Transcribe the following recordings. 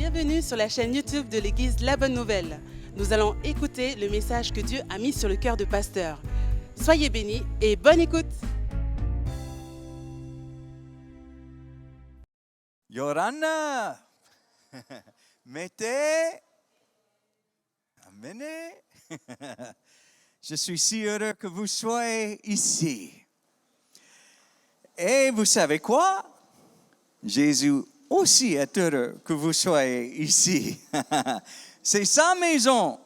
Bienvenue sur la chaîne YouTube de l'Église La Bonne Nouvelle. Nous allons écouter le message que Dieu a mis sur le cœur de Pasteur. Soyez bénis et bonne écoute. Yorana, mettez, amenez. Je suis si heureux que vous soyez ici. Et vous savez quoi? Jésus aussi est heureux que vous soyez ici. C'est sa maison.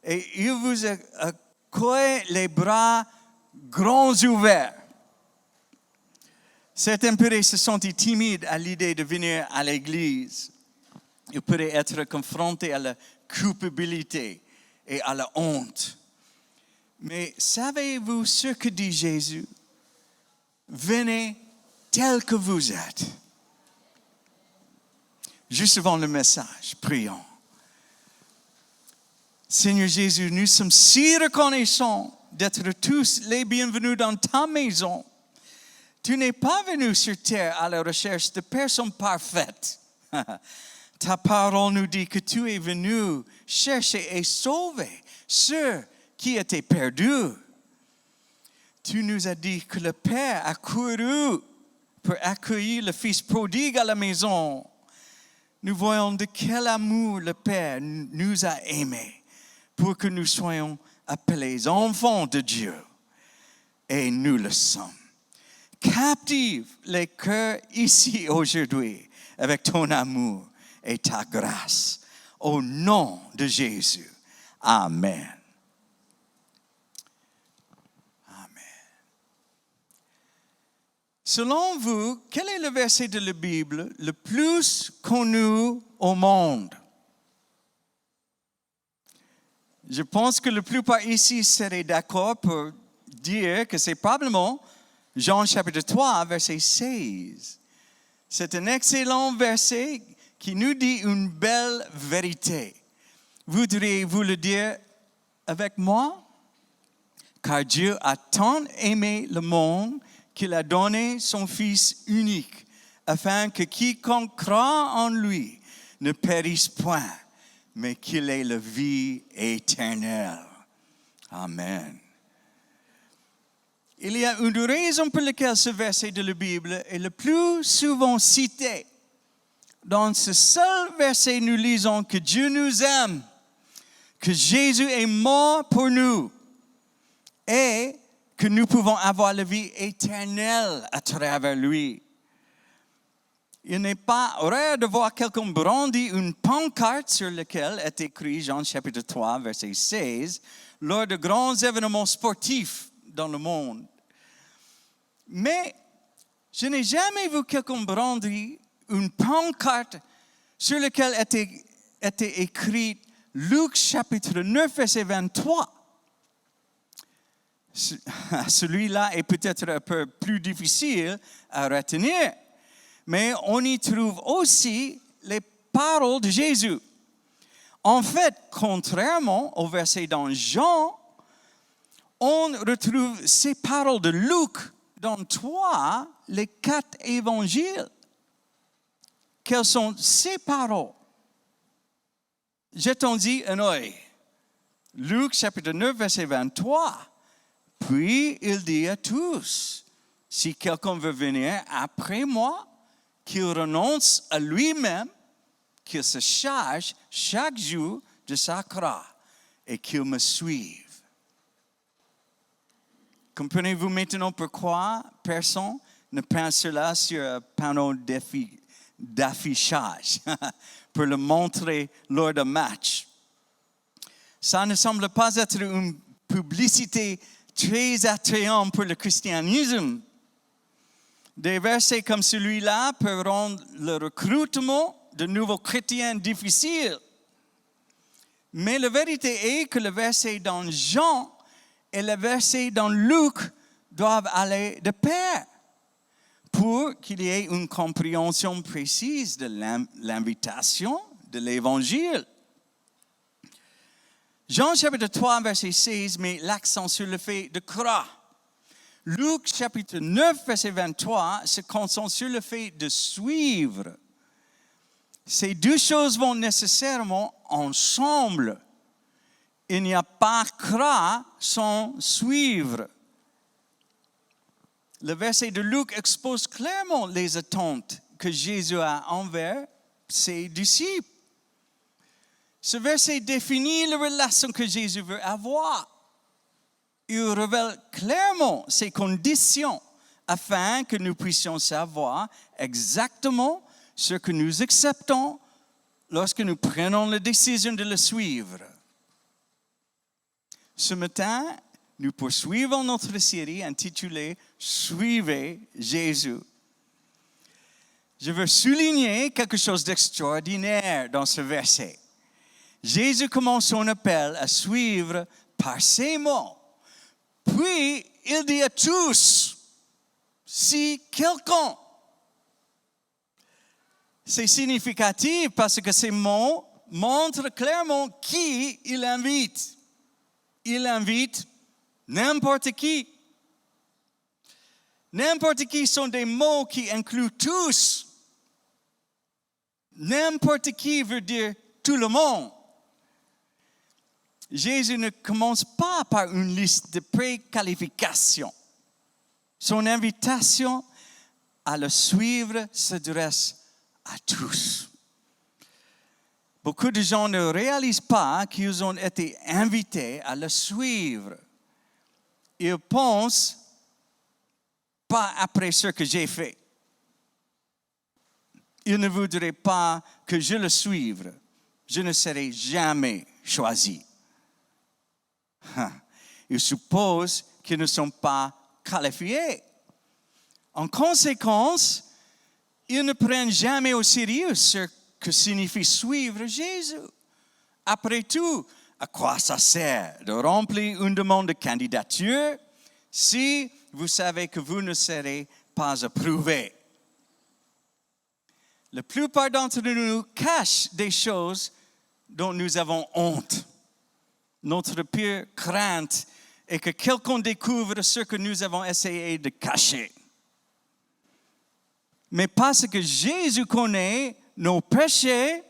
Et il vous accueille les bras grands ouverts. Certains pourraient se sentir timides à l'idée de venir à l'église. Ils pourraient être confrontés à la culpabilité et à la honte. Mais savez-vous ce que dit Jésus? Venez tel que vous êtes. Juste avant le message, prions. Seigneur Jésus, nous sommes si reconnaissants d'être tous les bienvenus dans ta maison. Tu n'es pas venu sur terre à la recherche de personnes parfaites. Ta parole nous dit que tu es venu chercher et sauver ceux qui étaient perdus. Tu nous as dit que le Père a couru pour accueillir le Fils prodigue à la maison. Nous voyons de quel amour le Père nous a aimés pour que nous soyons appelés enfants de Dieu. Et nous le sommes. Captive les cœurs ici aujourd'hui avec ton amour et ta grâce. Au nom de Jésus. Amen. Selon vous, quel est le verset de la Bible le plus connu au monde? Je pense que la plupart ici seraient d'accord pour dire que c'est probablement Jean chapitre 3, verset 16. C'est un excellent verset qui nous dit une belle vérité. Voudriez-vous le dire avec moi? Car Dieu a tant aimé le monde qu'il a donné son Fils unique, afin que quiconque croit en lui ne périsse point, mais qu'il ait la vie éternelle. Amen. Il y a une raison pour laquelle ce verset de la Bible est le plus souvent cité. Dans ce seul verset, nous lisons que Dieu nous aime, que Jésus est mort pour nous, et que nous pouvons avoir la vie éternelle à travers lui. Il n'est pas rare de voir quelqu'un brandir une pancarte sur laquelle est écrit Jean chapitre 3, verset 16, lors de grands événements sportifs dans le monde. Mais je n'ai jamais vu quelqu'un brandir une pancarte sur laquelle était écrit Luc chapitre 9, verset 23. Celui-là est peut-être un peu plus difficile à retenir, mais on y trouve aussi les paroles de Jésus. En fait, contrairement au verset dans Jean, on retrouve ces paroles de Luc dans les 4 évangiles. Quelles sont ces paroles? Jetons-y un œil. Luc chapitre 9, verset 23. Puis il dit à tous, si quelqu'un veut venir après moi, qu'il renonce à lui-même, qu'il se charge chaque jour de sa croix et qu'il me suive. Comprenez-vous maintenant pourquoi personne ne peint cela sur un panneau d'affichage pour le montrer lors d'un match? Ça ne semble pas être une publicité très attrayant pour le christianisme. Des versets comme celui-là peuvent rendre le recrutement de nouveaux chrétiens difficile. Mais la vérité est que le verset dans Jean et le verset dans Luc doivent aller de pair pour qu'il y ait une compréhension précise de l'invitation de l'Évangile. Jean chapitre 3, verset 16 met l'accent sur le fait de croire. Luc chapitre 9, verset 23 se concentre sur le fait de suivre. Ces deux choses vont nécessairement ensemble. Il n'y a pas croire sans suivre. Le verset de Luc expose clairement les attentes que Jésus a envers ses disciples. Ce verset définit la relation que Jésus veut avoir. Il révèle clairement ses conditions afin que nous puissions savoir exactement ce que nous acceptons lorsque nous prenons la décision de le suivre. Ce matin, nous poursuivons notre série intitulée « Suivez Jésus ». Je veux souligner quelque chose d'extraordinaire dans ce verset. Jésus commence son appel à suivre par ces mots. Puis, il dit à tous, si quelqu'un. C'est significatif parce que ces mots montrent clairement qui il invite. Il invite n'importe qui. N'importe qui sont des mots qui incluent tous. N'importe qui veut dire tout le monde. Jésus ne commence pas par une liste de préqualifications. Son invitation à le suivre s'adresse à tous. Beaucoup de gens ne réalisent pas qu'ils ont été invités à le suivre. Ils pensent pas après ce que j'ai fait. Ils ne voudraient pas que je le suive. Je ne serai jamais choisi. Ils supposent qu'ils ne sont pas qualifiés. En conséquence, ils ne prennent jamais au sérieux ce que signifie suivre Jésus. Après tout, à quoi ça sert de remplir une demande de candidature si vous savez que vous ne serez pas approuvé? La plupart d'entre nous cachent des choses dont nous avons honte. Notre pire crainte est que quelqu'un découvre ce que nous avons essayé de cacher. Mais parce que Jésus connaît nos péchés,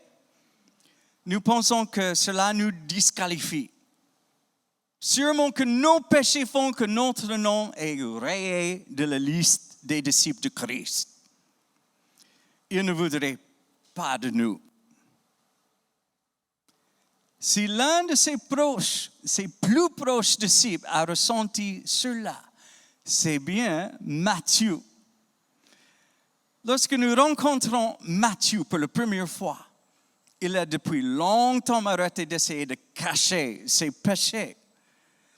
nous pensons que cela nous disqualifie. Sûrement que nos péchés font que notre nom est rayé de la liste des disciples de Christ. Il ne voudrait pas de nous. Si l'un de ses plus proches disciples a ressenti cela, c'est bien Matthieu. Lorsque nous rencontrons Matthieu pour la première fois, il a depuis longtemps arrêté d'essayer de cacher ses péchés.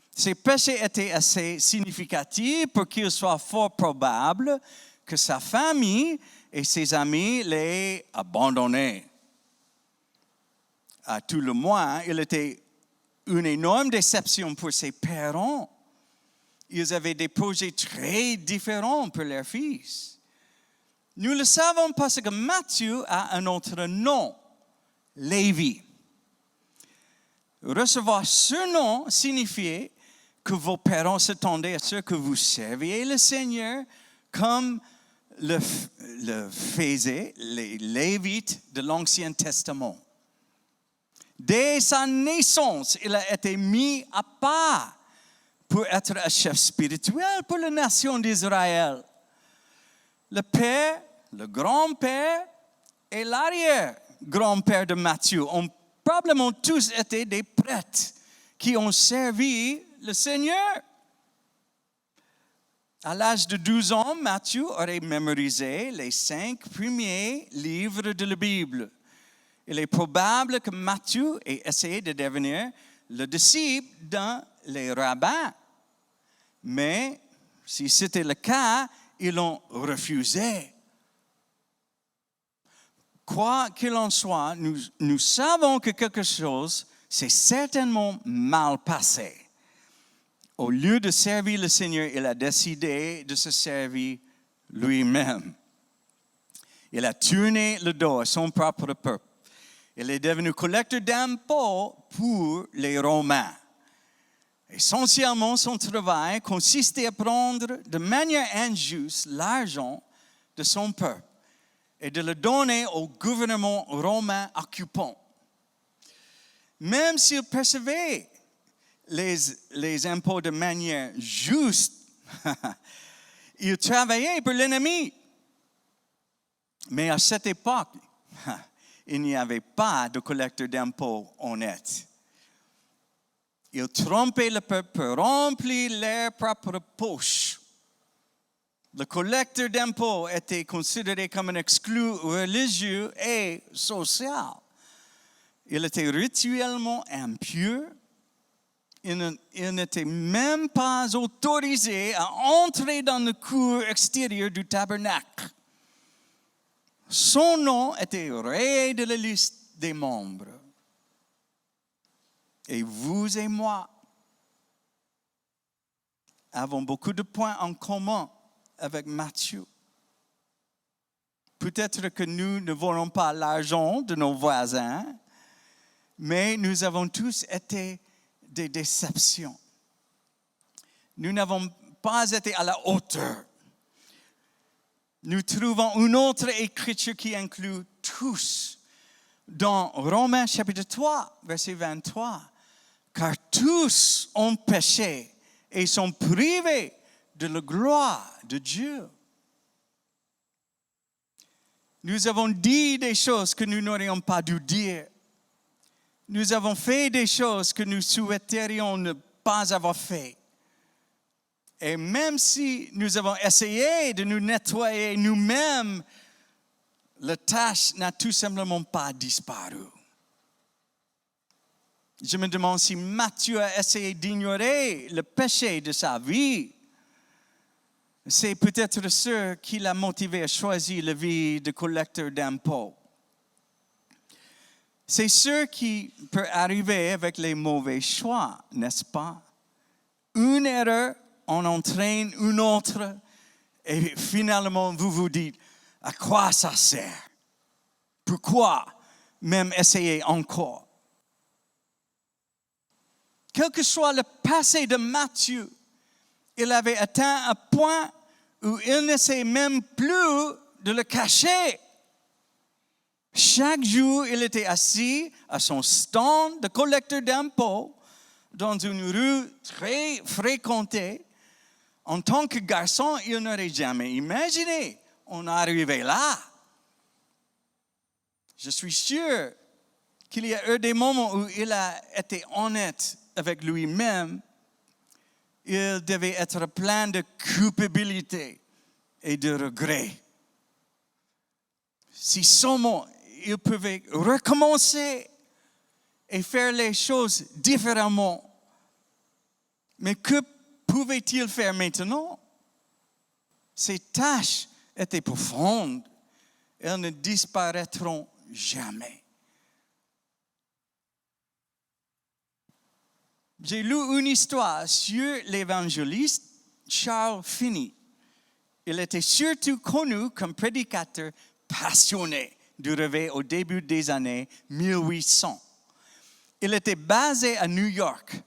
Ses péchés étaient assez significatifs pour qu'il soit fort probable que sa famille et ses amis l'aient abandonné. À tout le moins, il était une énorme déception pour ses parents. Ils avaient des projets très différents pour leur fils. Nous le savons parce que Matthieu a un autre nom, Lévi. Recevoir ce nom signifiait que vos parents s'attendaient à ce que vous serviez le Seigneur comme le faisaient les Lévites de l'Ancien Testament. Dès sa naissance, il a été mis à part pour être un chef spirituel pour la nation d'Israël. Le père, le grand-père et l'arrière-grand-père de Matthieu ont probablement tous été des prêtres qui ont servi le Seigneur. À l'âge de 12 ans, Matthieu aurait mémorisé les 5 premiers livres de la Bible. Il est probable que Matthieu ait essayé de devenir le disciple d'un des rabbins. Mais si c'était le cas, ils l'ont refusé. Quoi qu'il en soit, nous savons que quelque chose s'est certainement mal passé. Au lieu de servir le Seigneur, il a décidé de se servir lui-même. Il a tourné le dos à son propre peuple. Il est devenu collecteur d'impôts pour les Romains. Essentiellement, son travail consistait à prendre de manière injuste l'argent de son peuple et de le donner au gouvernement romain occupant. Même s'il percevait les impôts de manière juste, il travaillait pour l'ennemi. Mais à cette époque, il n'y avait pas de collecteur d'impôts honnête. Il trompait le peuple pour remplir leurs propres poches. Le collecteur d'impôts était considéré comme un exclu religieux et social. Il était rituellement impur. Il n'était même pas autorisé à entrer dans le cour extérieur du tabernacle. Son nom était rayé de la liste des membres. Et vous et moi avons beaucoup de points en commun avec Matthieu. Peut-être que nous ne volons pas l'argent de nos voisins, mais nous avons tous été des déceptions. Nous n'avons pas été à la hauteur. Nous trouvons une autre écriture qui inclut tous. Dans Romains chapitre 3, verset 23. Car tous ont péché et sont privés de la gloire de Dieu. Nous avons dit des choses que nous n'aurions pas dû dire. Nous avons fait des choses que nous souhaiterions ne pas avoir fait. Et même si nous avons essayé de nous nettoyer nous-mêmes, la tâche n'a tout simplement pas disparu. Je me demande si Matthieu a essayé d'ignorer le péché de sa vie. C'est peut-être ce qui l'a motivé à choisir la vie de collecteur d'impôts. C'est ce qui peut arriver avec les mauvais choix, n'est-ce pas? Une erreur en entraîne une autre et finalement vous vous dites, à quoi ça sert? Pourquoi même essayer encore? Quel que soit le passé de Matthieu, il avait atteint un point où il ne sait même plus de le cacher. Chaque jour, il était assis à son stand de collecteur d'impôts dans une rue très fréquentée. En tant que garçon, il n'aurait jamais imaginé on arrivait là. Je suis sûr qu'il y a eu des moments où il a été honnête avec lui-même. Il devait être plein de culpabilité et de regret. Si seulement il pouvait recommencer et faire les choses différemment. Mais que pouvait-il faire maintenant? Ses tâches étaient profondes. Elles ne disparaîtront jamais. J'ai lu une histoire sur l'évangéliste Charles Finney. Il était surtout connu comme prédicateur passionné du réveil au début des années 1800. Il était basé à New York.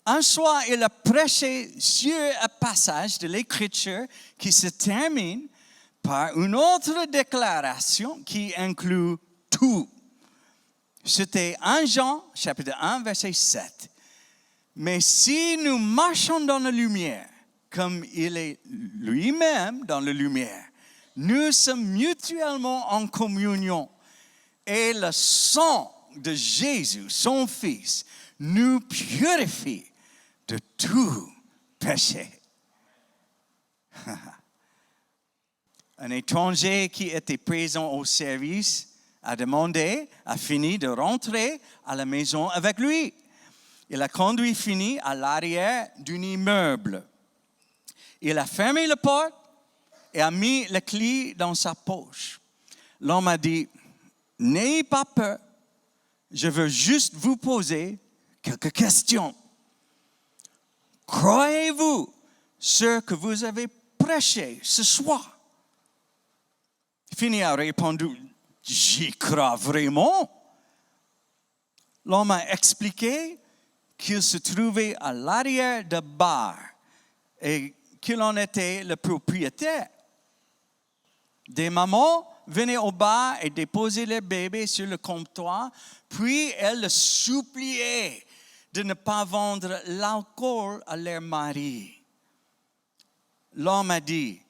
Un soir, il a prêché sur un passage de l'Écriture qui se termine par une autre déclaration qui inclut tout. C'était 1 Jean, chapitre 1, verset 7. Mais si nous marchons dans la lumière, comme il est lui-même dans la lumière, nous sommes mutuellement en communion. Et le sang de Jésus, son Fils, nous purifie de tout péché. Un étranger qui était présent au service a demandé à Finney de rentrer à la maison avec lui. Il a conduit Finney à l'arrière d'un immeuble. Il a fermé la porte et a mis la clé dans sa poche. L'homme a dit, « N'ayez pas peur, je veux juste vous poser quelques questions. Croyez-vous ce que vous avez prêché ce soir? » Finney a répondu, « J'y crois vraiment. » L'homme a expliqué qu'il se trouvait à l'arrière d'un bar et qu'il en était le propriétaire. Des moments venait au bas et déposait le bébé sur le comptoir, puis elle le suppliait de ne pas vendre l'alcool à leur mari. L'homme a dit,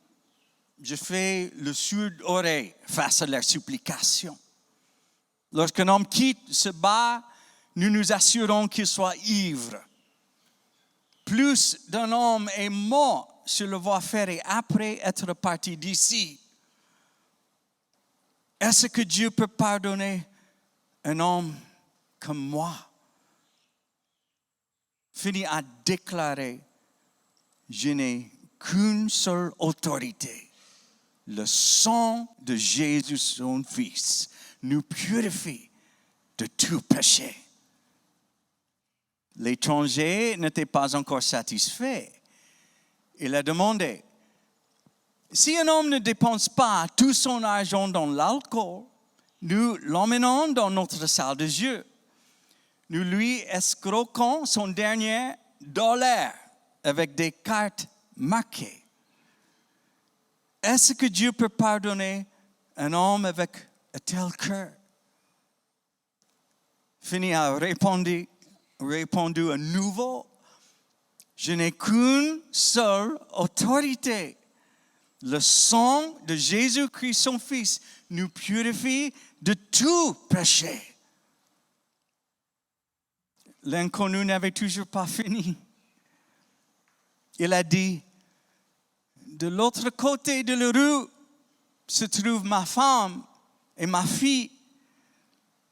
je fais le sourd-oreille face à leurs supplications. Lorsqu'un homme quitte ce bar, nous nous assurons qu'il soit ivre. Plus d'un homme est mort sur le voie ferrée après être parti d'ici. Est-ce que Dieu peut pardonner un homme comme moi? Finney a déclaré, je n'ai qu'une seule autorité. Le sang de Jésus, son Fils, nous purifie de tout péché. L'étranger n'était pas encore satisfait. Il a demandé, si un homme ne dépense pas tout son argent dans l'alcool, nous l'emmenons dans notre salle de jeu. Nous lui escroquons son dernier dollar avec des cartes marquées. Est-ce que Dieu peut pardonner un homme avec un tel cœur? Finney a répondu à nouveau, je n'ai qu'une seule autorité. Le sang de Jésus-Christ, son Fils, nous purifie de tout péché. L'inconnu n'avait toujours pas fini. Il a dit, de l'autre côté de la rue se trouve ma femme et ma fille.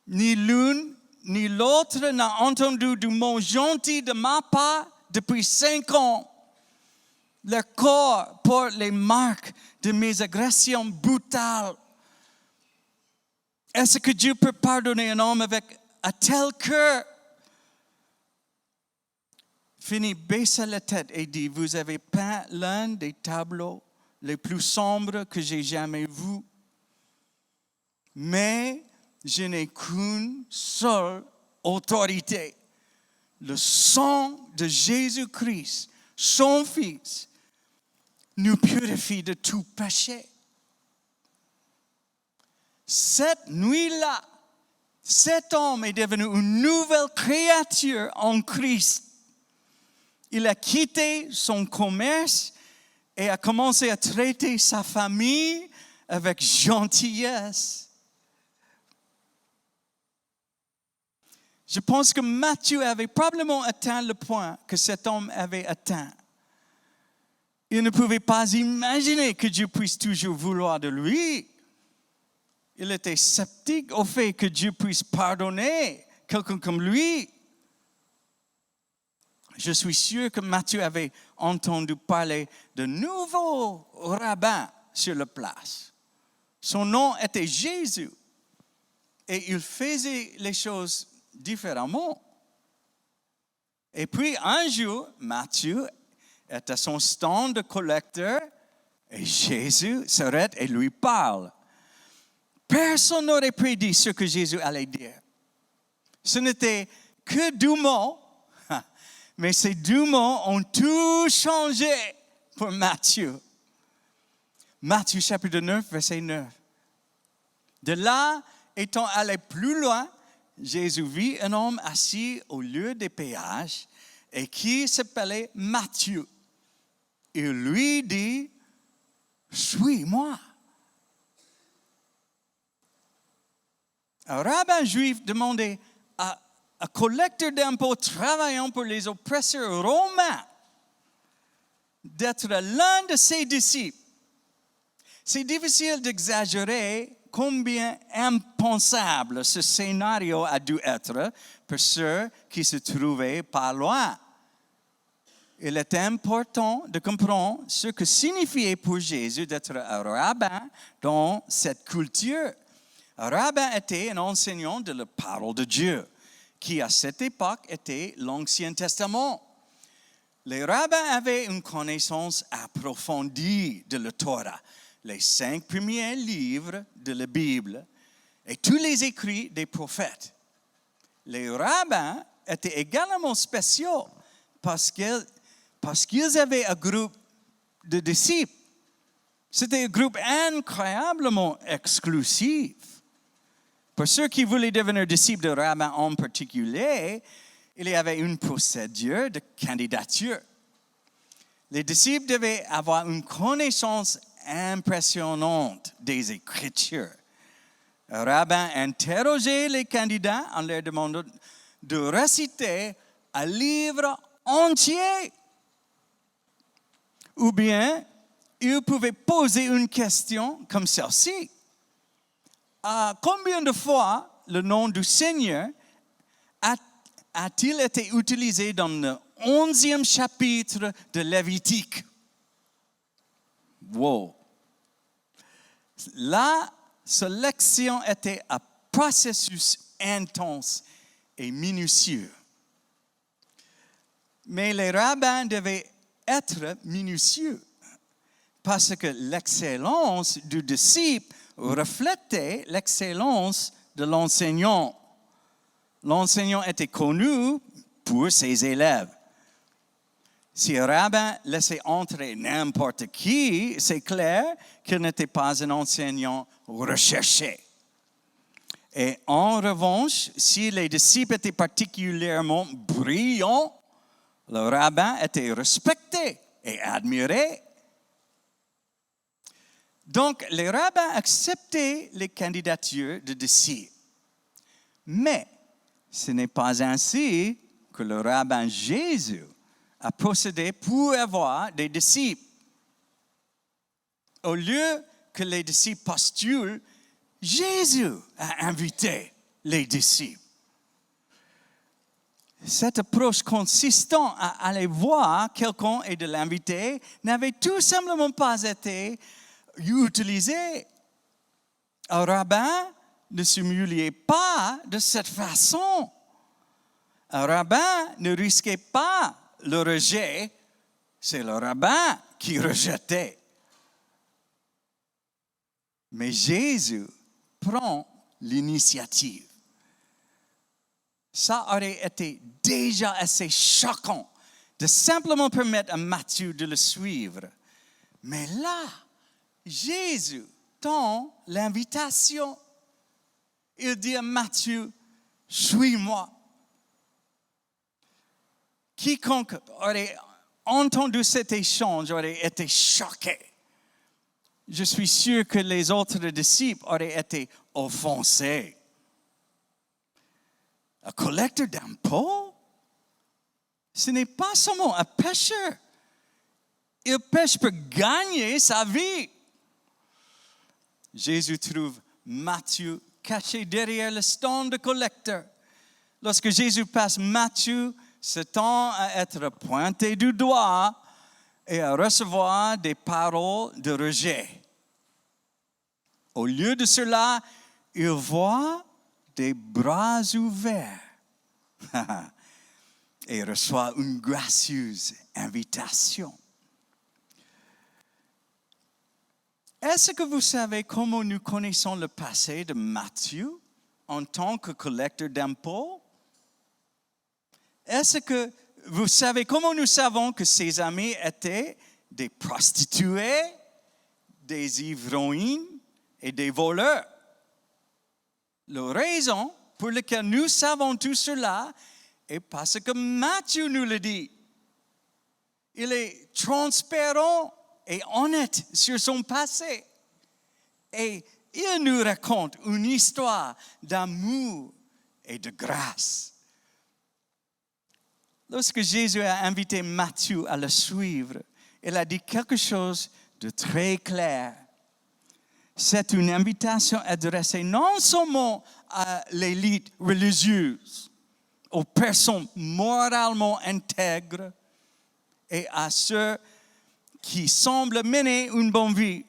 Ni l'une ni l'autre n'a entendu du mot gentil de ma part depuis 5 ans. Leur corps porte les marques de mes agressions brutales. Est-ce que Dieu peut pardonner un homme avec un tel cœur? Finney baissa la tête et dit, vous avez peint l'un des tableaux les plus sombres que j'ai jamais vus. Mais je n'ai qu'une seule autorité. Le sang de Jésus-Christ, son Fils, nous purifie de tout péché. Cette nuit-là, cet homme est devenu une nouvelle créature en Christ. Il a quitté son commerce et a commencé à traiter sa famille avec gentillesse. Je pense que Matthieu avait probablement atteint le point que cet homme avait atteint. Il ne pouvait pas imaginer que Dieu puisse toujours vouloir de lui. Il était sceptique au fait que Dieu puisse pardonner quelqu'un comme lui. Je suis sûr que Matthieu avait entendu parler de nouveaux rabbins sur la place. Son nom était Jésus. Et il faisait les choses différemment. Et puis un jour, Matthieu est à son stand de collecteur et Jésus s'arrête et lui parle. Personne n'aurait prédit ce que Jésus allait dire. Ce n'était que 2 mots. Mais ces 2 mots ont tout changé pour Matthieu. Matthieu chapitre 9, verset 9. De là, étant allé plus loin, Jésus vit un homme assis au lieu des péages et qui s'appelait Matthieu. Il lui dit, suis-moi. Un rabbin juif demandait à un collecteur d'impôts travaillant pour les oppresseurs romains d'être l'un de ses disciples. C'est difficile d'exagérer combien impensable ce scénario a dû être pour ceux qui se trouvaient pas loin. Il est important de comprendre ce que signifiait pour Jésus d'être un rabbin dans cette culture. Un rabbin était un enseignant de la parole de Dieu, qui à cette époque était l'Ancien Testament. Les rabbins avaient une connaissance approfondie de la Torah, les 5 premiers livres de la Bible et tous les écrits des prophètes. Les rabbins étaient également spéciaux parce qu'ils avaient un groupe de disciples. C'était un groupe incroyablement exclusif. Pour ceux qui voulaient devenir disciples de rabbin en particulier, il y avait une procédure de candidature. Les disciples devaient avoir une connaissance impressionnante des Écritures. Le rabbin interrogeait les candidats en leur demandant de réciter un livre entier. Ou bien, il pouvait poser une question comme celle-ci. Combien de fois le nom du Seigneur a-t-il été utilisé dans le 11e chapitre de Lévitique? Wow! La sélection était un processus intense et minutieux. Mais les rabbins devaient être minutieux parce que l'excellence du disciple reflétait l'excellence de l'enseignant. L'enseignant était connu pour ses élèves. Si un rabbin laissait entrer n'importe qui, c'est clair qu'il n'était pas un enseignant recherché. Et en revanche, si les disciples étaient particulièrement brillants, le rabbin était respecté et admiré. Donc, les rabbins acceptaient les candidatures de disciples. Mais ce n'est pas ainsi que le rabbin Jésus a procédé pour avoir des disciples. Au lieu que les disciples postulent, Jésus a invité les disciples. Cette approche consistant à aller voir quelqu'un et de l'inviter n'avait tout simplement pas été utilisée. Un rabbin ne s'humiliait pas de cette façon. Un rabbin ne risquait pas le rejet, c'est le rabbin qui rejetait. Mais Jésus prend l'initiative. Ça aurait été déjà assez choquant de simplement permettre à Matthieu de le suivre. Mais là, Jésus tend l'invitation. Il dit à Matthieu, « Suis-moi ». Quiconque aurait entendu cet échange aurait été choqué. Je suis sûr que les autres disciples auraient été offensés. Un collecteur d'impôts, ce n'est pas seulement un pêcheur. Il pêche pour gagner sa vie. Jésus trouve Matthieu caché derrière le stand de collecteur. Lorsque Jésus passe, Matthieu s'attend à être pointé du doigt et à recevoir des paroles de rejet. Au lieu de cela, il voit des bras ouverts et reçoit une gracieuse invitation. Est-ce que vous savez comment nous connaissons le passé de Matthieu en tant que collecteur d'impôts? Est-ce que vous savez comment nous savons que ses amis étaient des prostituées, des ivrognes et des voleurs? La raison pour laquelle nous savons tout cela est parce que Matthieu nous le dit. Il est transparent et honnête sur son passé. Et il nous raconte une histoire d'amour et de grâce. Lorsque Jésus a invité Matthieu à le suivre, il a dit quelque chose de très clair. C'est une invitation adressée non seulement à l'élite religieuse, aux personnes moralement intègres et à ceux qui semblent mener une bonne vie,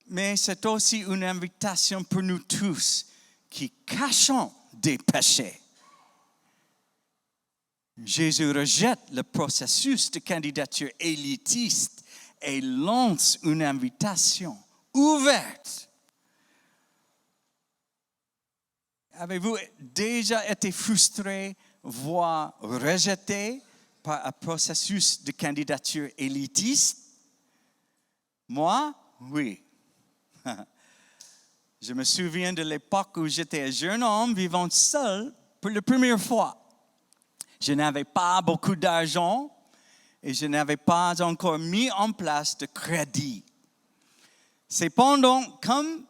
mais c'est aussi une invitation pour nous tous qui cachons des péchés. Jésus rejette le processus de candidature élitiste et lance une invitation ouverte. Avez-vous déjà été frustré, voire rejeté par un processus de candidature élitiste? Moi, oui. Je me souviens de l'époque où j'étais un jeune homme vivant seul pour la première fois. Je n'avais pas beaucoup d'argent et je n'avais pas encore mis en place de crédit. Cependant, comme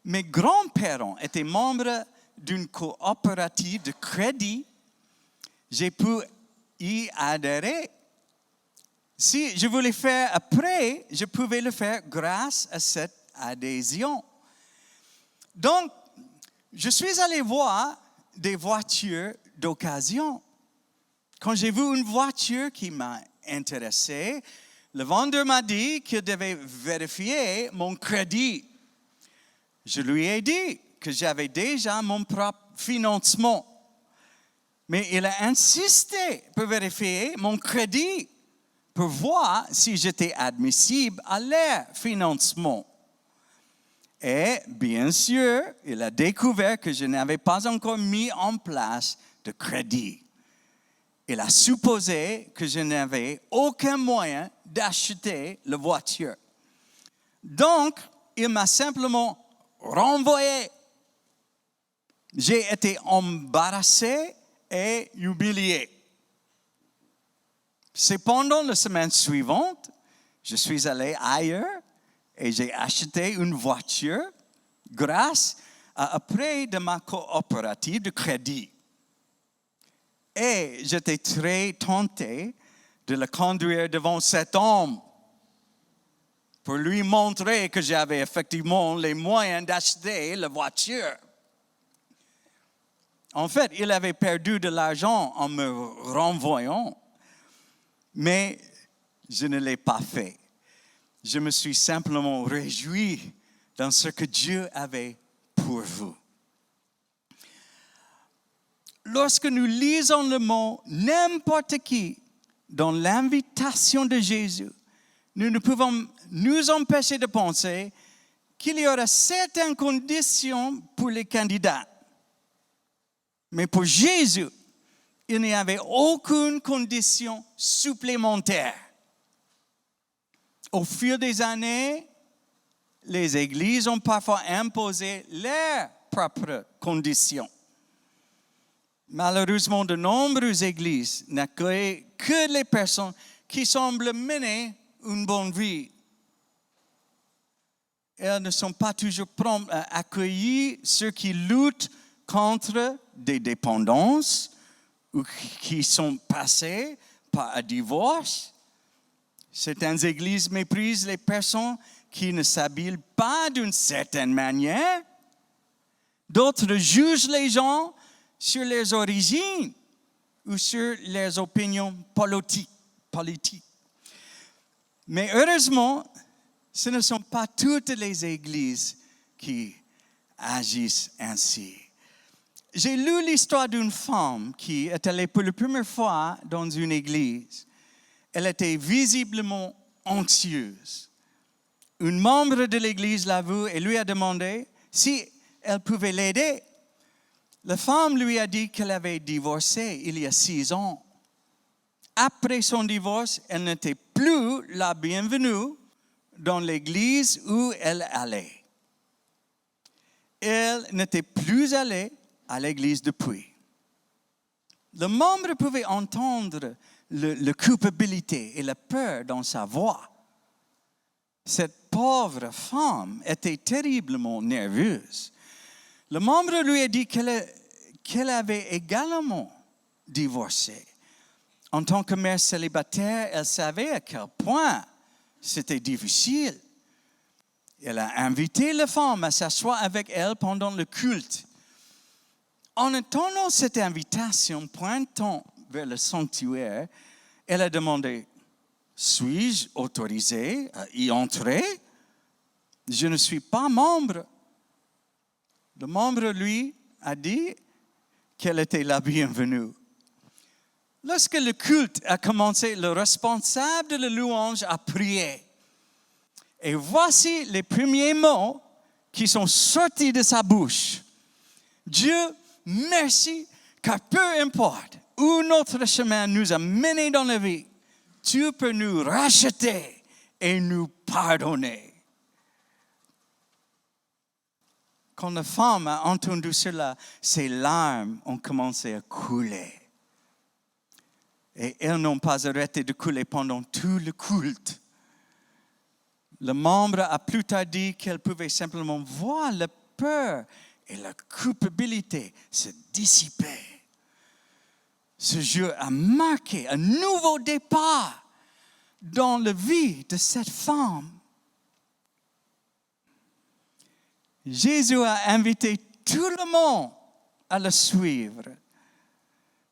mes grands-parents étaient membres d'une coopérative de crédit, j'ai pu y adhérer. Si je voulais faire un prêt, je pouvais le faire grâce à cette adhésion. Donc, je suis allé voir des voitures d'occasion. Quand j'ai vu une voiture qui m'a intéressé, le vendeur m'a dit qu'il devait vérifier mon crédit. Je lui ai dit que j'avais déjà mon propre financement. Mais il a insisté pour vérifier mon crédit, pour voir si j'étais admissible à leur financement. Et bien sûr, il a découvert que je n'avais pas encore mis en place de crédit. Il a supposé que je n'avais aucun moyen d'acheter la voiture. Donc, il m'a simplement renvoyé. J'ai été embarrassé et humilié. Cependant, la semaine suivante, je suis allé ailleurs et j'ai acheté une voiture grâce à un prêt de ma coopérative de crédit. Et j'étais très tenté de le conduire devant cet homme pour lui montrer que j'avais effectivement les moyens d'acheter la voiture. En fait, il avait perdu de l'argent en me renvoyant, mais je ne l'ai pas fait. Je me suis simplement réjoui dans ce que Dieu avait pour vous. Lorsque nous lisons le mot « n'importe qui » dans l'invitation de Jésus, nous ne pouvons nous empêcher de penser qu'il y aura certaines conditions pour les candidats. Mais pour Jésus, il n'y avait aucune condition supplémentaire. Au fil des années, les églises ont parfois imposé leurs propres conditions. Malheureusement, de nombreuses églises n'accueillent que les personnes qui semblent mener une bonne vie. Elles ne sont pas toujours promptes à accueillir ceux qui luttent contre des dépendances ou qui sont passés par un divorce. Certaines églises méprisent les personnes qui ne s'habillent pas d'une certaine manière. D'autres jugent les gens sur leurs origines ou sur leurs opinions politiques. Mais heureusement, ce ne sont pas toutes les églises qui agissent ainsi. J'ai lu l'histoire d'une femme qui est allée pour la première fois dans une église. Elle était visiblement anxieuse. Un membre de l'église l'a vue et lui a demandé si elle pouvait l'aider. La femme lui a dit qu'elle avait divorcé il y a 6 ans. Après son divorce, elle n'était plus la bienvenue dans l'église où elle allait. Elle n'était plus allée à l'église depuis. Le membre pouvait entendre la culpabilité et la peur dans sa voix. Cette pauvre femme était terriblement nerveuse. Le membre lui a dit qu'elle avait également divorcé. En tant que mère célibataire, elle savait à quel point c'était difficile. Elle a invité la femme à s'asseoir avec elle pendant le culte. En attendant cette invitation, pointant vers le sanctuaire, elle a demandé « Suis-je autorisée à y entrer? Je ne suis pas membre. » Le membre, lui, a dit qu'elle était la bienvenue. Lorsque le culte a commencé, le responsable de la louange a prié. Et voici les premiers mots qui sont sortis de sa bouche. Dieu, merci, car peu importe où notre chemin nous a menés dans la vie, tu peux nous racheter et nous pardonné. Quand la femme a entendu cela, ses larmes ont commencé à couler. Et elles n'ont pas arrêté de couler pendant tout le culte. Le membre a plus tard dit qu'elle pouvait simplement voir la peur et la culpabilité se dissiper. Ce jour a marqué un nouveau départ dans la vie de cette femme. Jésus a invité tout le monde à le suivre.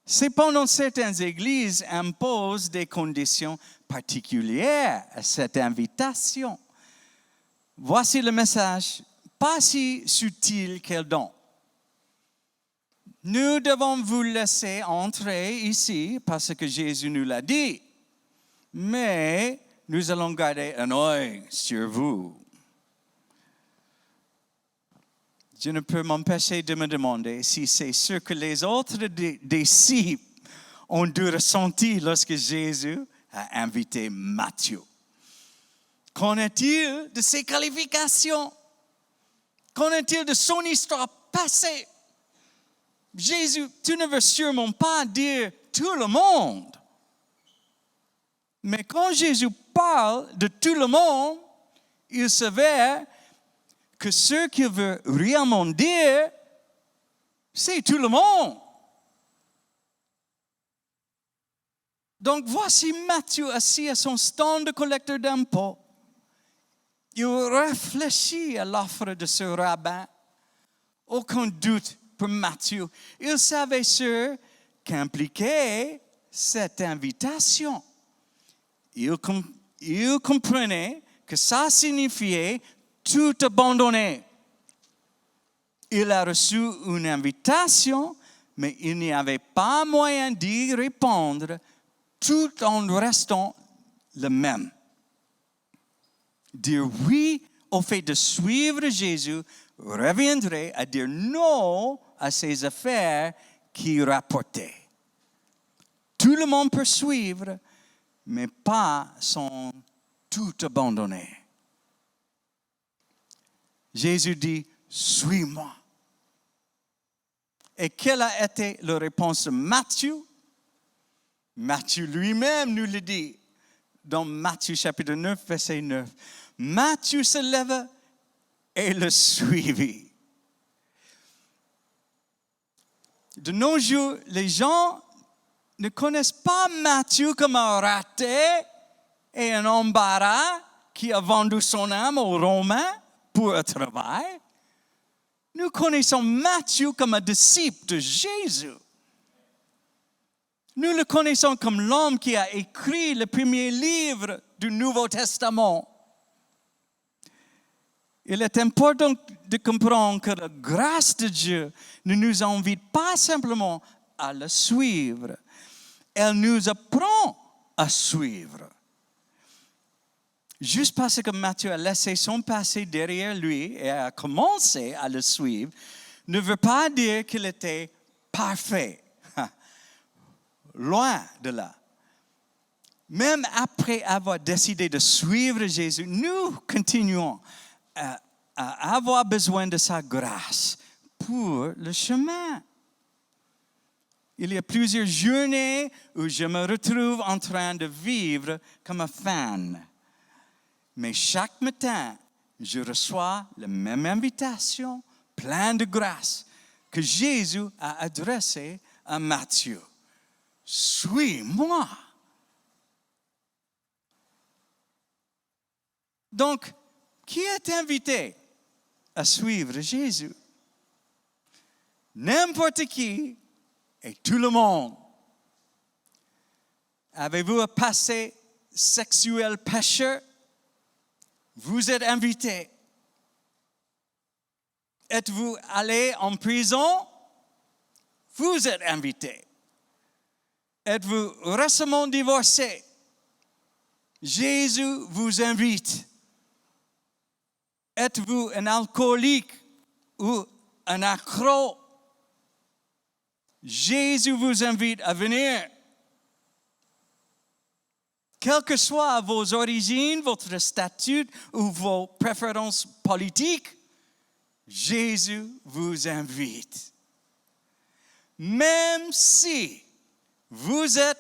Cependant, certaines églises imposent des conditions particulières à cette invitation. Voici le message, pas si subtil qu'elle donne. Nous devons vous laisser entrer ici parce que Jésus nous l'a dit. Mais nous allons garder un œil sur vous. Je ne peux m'empêcher de me demander si c'est ce que les autres disciples ont dû ressentir lorsque Jésus a invité Matthieu. Qu'en est-il de ses qualifications? Qu'en est-il de son histoire passée? Jésus, tu ne veux sûrement pas dire tout le monde. Mais quand Jésus parle de tout le monde, il s'avère que ce qu'il veut réellement dire, c'est tout le monde. Donc voici Matthieu assis à son stand de collecteur d'impôts. Il réfléchit à l'offre de ce rabbin. Aucun doute pour Matthieu. Il savait ce qu'impliquait cette invitation. Il comprenait que ça signifiait tout abandonner. Il a reçu une invitation, mais il n'y avait pas moyen d'y répondre tout en restant le même. Dire oui au fait de suivre Jésus reviendrait à dire non à ses affaires qui rapportaient. Tout le monde peut suivre, mais pas sans tout abandonner. Jésus dit, suis-moi. Et quelle a été la réponse de Matthieu? Matthieu lui-même nous le dit dans Matthieu chapitre 9, verset 9. Matthieu se leva et le suivit. De nos jours, les gens ne connaissent pas Matthieu comme un raté et un embarras qui a vendu son âme aux Romains pour un travail. Nous connaissons Matthieu comme un disciple de Jésus. Nous le connaissons comme l'homme qui a écrit le premier livre du Nouveau Testament. Il est important de comprendre que la grâce de Dieu ne nous invite pas simplement à le suivre. Elle nous apprend à suivre. Juste parce que Matthieu a laissé son passé derrière lui et a commencé à le suivre, ne veut pas dire qu'il était parfait. Loin de là. Même après avoir décidé de suivre Jésus, nous continuons à avoir besoin de sa grâce pour le chemin. Il y a plusieurs journées où je me retrouve en train de vivre comme un fan. Mais chaque matin, je reçois la même invitation, pleine de grâce, que Jésus a adressée à Matthieu. Suis-moi. Donc, qui est invité à suivre Jésus? N'importe qui et tout le monde. Avez-vous un passé sexuel pécheur? Vous êtes invité. Êtes-vous allé en prison? Vous êtes invité. Êtes-vous récemment divorcé? Jésus vous invite. Êtes-vous un alcoolique ou un accro? Jésus vous invite à venir. Quelles que soient vos origines, votre statut ou vos préférences politiques, Jésus vous invite. Même si vous êtes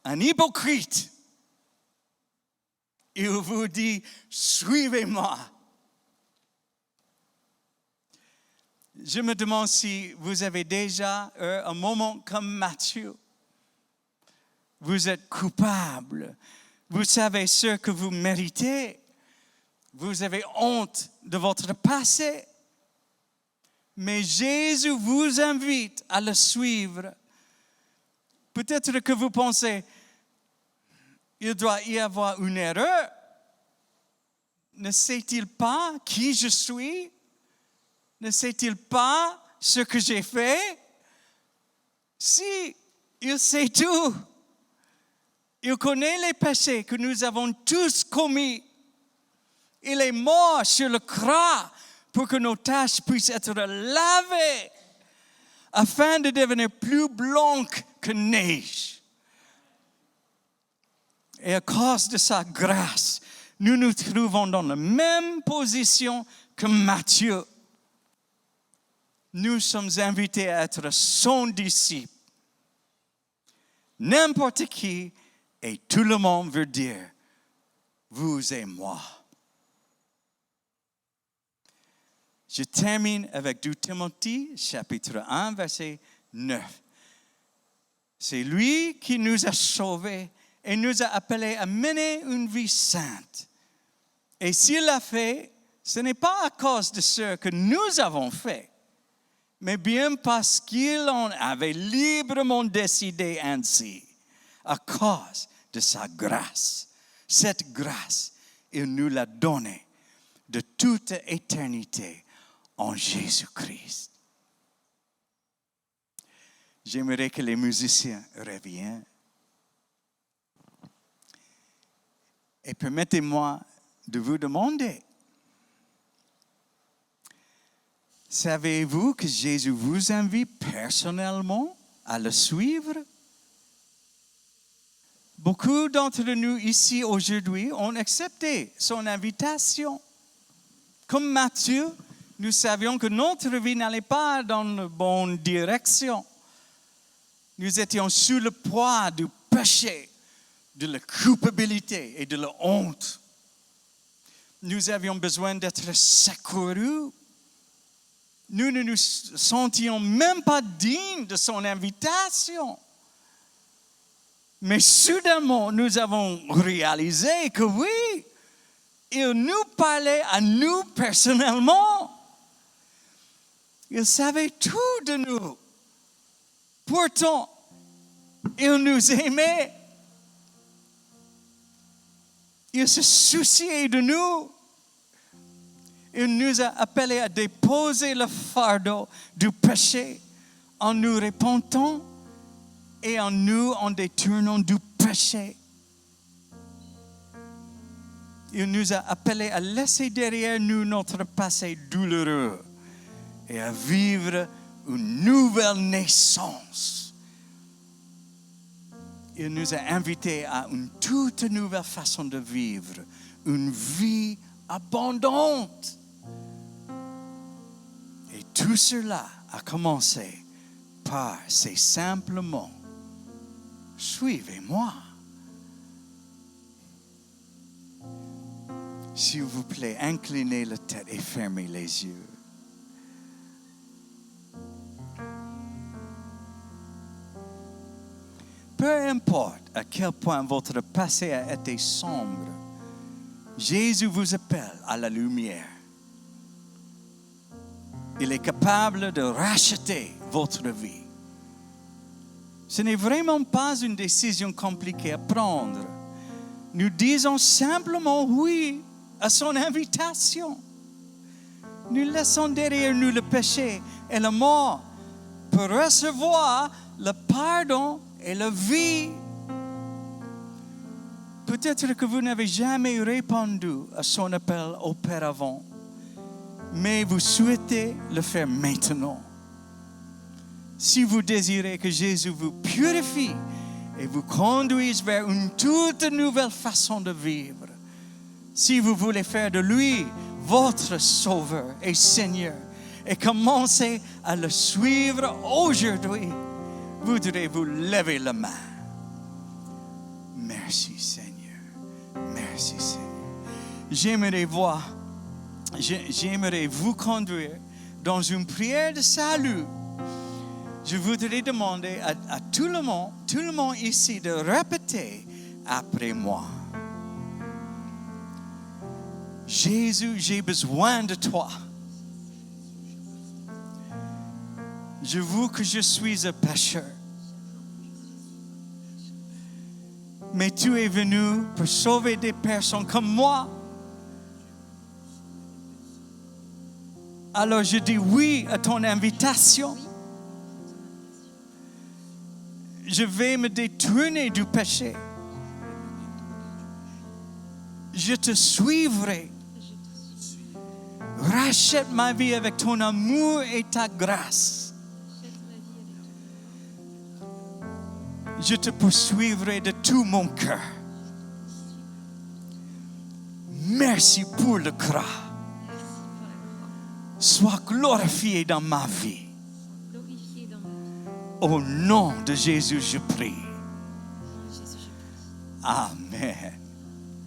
un hypocrite, il vous dit, suivez-moi. Je me demande si vous avez déjà eu un moment comme Matthieu. Vous êtes coupable. Vous savez ce que vous méritez. Vous avez honte de votre passé. Mais Jésus vous invite à le suivre. Peut-être que vous pensez, il doit y avoir une erreur. Ne sait-il pas qui je suis? Ne sait-il pas ce que j'ai fait? Si, il sait tout. Il connaît les péchés que nous avons tous commis. Il est mort sur le croix pour que nos taches puissent être lavées, afin de devenir plus blancs que neige. Et à cause de sa grâce, nous nous trouvons dans la même position que Matthieu. Nous sommes invités à être son disciple. N'importe qui et tout le monde veut dire, vous et moi. Je termine avec 2 Timothée, chapitre 1, verset 9. C'est lui qui nous a sauvés et nous a appelés à mener une vie sainte. Et s'il l'a fait, ce n'est pas à cause de ce que nous avons fait, mais bien parce qu'il en avait librement décidé ainsi, à cause de sa grâce. Cette grâce, il nous l'a donnée de toute éternité en Jésus-Christ. J'aimerais que les musiciens reviennent. Et permettez-moi de vous demander, savez-vous que Jésus vous invite personnellement à le suivre? Beaucoup d'entre nous ici aujourd'hui ont accepté son invitation. Comme Matthieu, nous savions que notre vie n'allait pas dans la bonne direction. Nous étions sous le poids du péché, de la culpabilité et de la honte. Nous avions besoin d'être secourus. Nous ne nous sentions même pas dignes de son invitation. Mais soudainement, nous avons réalisé que oui, il nous parlait à nous personnellement. Il savait tout de nous. Pourtant, il nous aimait. Il se souciait de nous. Il nous a appelés à déposer le fardeau du péché en nous repentant et en nous en détournant du péché. Il nous a appelés à laisser derrière nous notre passé douloureux et à vivre une nouvelle naissance. Il nous a invités à une toute nouvelle façon de vivre, une vie abondante. Et tout cela a commencé par ces simples mots. Suivez-moi. S'il vous plaît, inclinez la tête et fermez les yeux. Peu importe à quel point votre passé a été sombre, Jésus vous appelle à la lumière. Il est capable de racheter votre vie. Ce n'est vraiment pas une décision compliquée à prendre. Nous disons simplement oui à son invitation. Nous laissons derrière nous le péché et la mort pour recevoir le pardon et la vie. Peut-être que vous n'avez jamais répondu à son appel auparavant, mais vous souhaitez le faire maintenant. Si vous désirez que Jésus vous purifie et vous conduise vers une toute nouvelle façon de vivre. Si vous voulez faire de lui votre Sauveur et Seigneur et commencer à le suivre aujourd'hui, vous devez vous lever la main. Merci Seigneur. Merci Seigneur. J'aimerais vous conduire dans une prière de salut. Je voudrais demander à tout le monde ici de répéter après moi. Jésus, j'ai besoin de toi. J'avoue que je suis un pécheur. Mais tu es venu pour sauver des personnes comme moi. Alors je dis oui à ton invitation. Je vais me détourner du péché. Je te suivrai. Rachète ma vie avec ton amour et ta grâce. Je te poursuivrai de tout mon cœur. Merci pour le croix. Sois glorifié dans ma vie. Au nom de Jésus, je prie. Amen.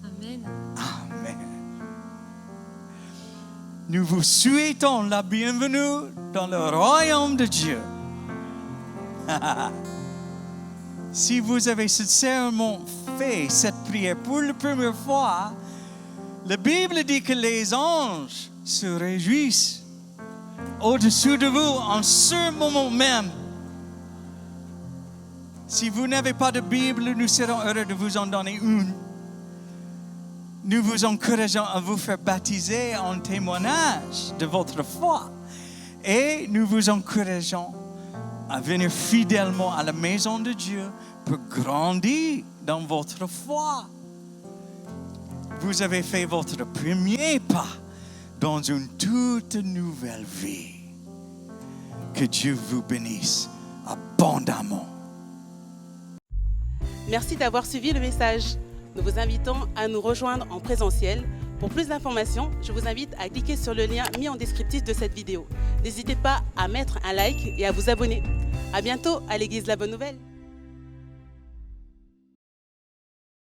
Amen. Amen. Nous vous souhaitons la bienvenue dans le royaume de Dieu. Si vous avez sincèrement fait cette prière pour la première fois, la Bible dit que les anges se réjouissent au-dessus de vous en ce moment même. Si vous n'avez pas de Bible, nous serons heureux de vous en donner une. Nous vous encourageons à vous faire baptiser en témoignage de votre foi. Et nous vous encourageons à venir fidèlement à la maison de Dieu pour grandir dans votre foi. Vous avez fait votre premier pas dans une toute nouvelle vie. Que Dieu vous bénisse abondamment. Merci d'avoir suivi le message. Nous vous invitons à nous rejoindre en présentiel. Pour plus d'informations, je vous invite à cliquer sur le lien mis en descriptif de cette vidéo. N'hésitez pas à mettre un like et à vous abonner. À bientôt à l'Église La Bonne Nouvelle.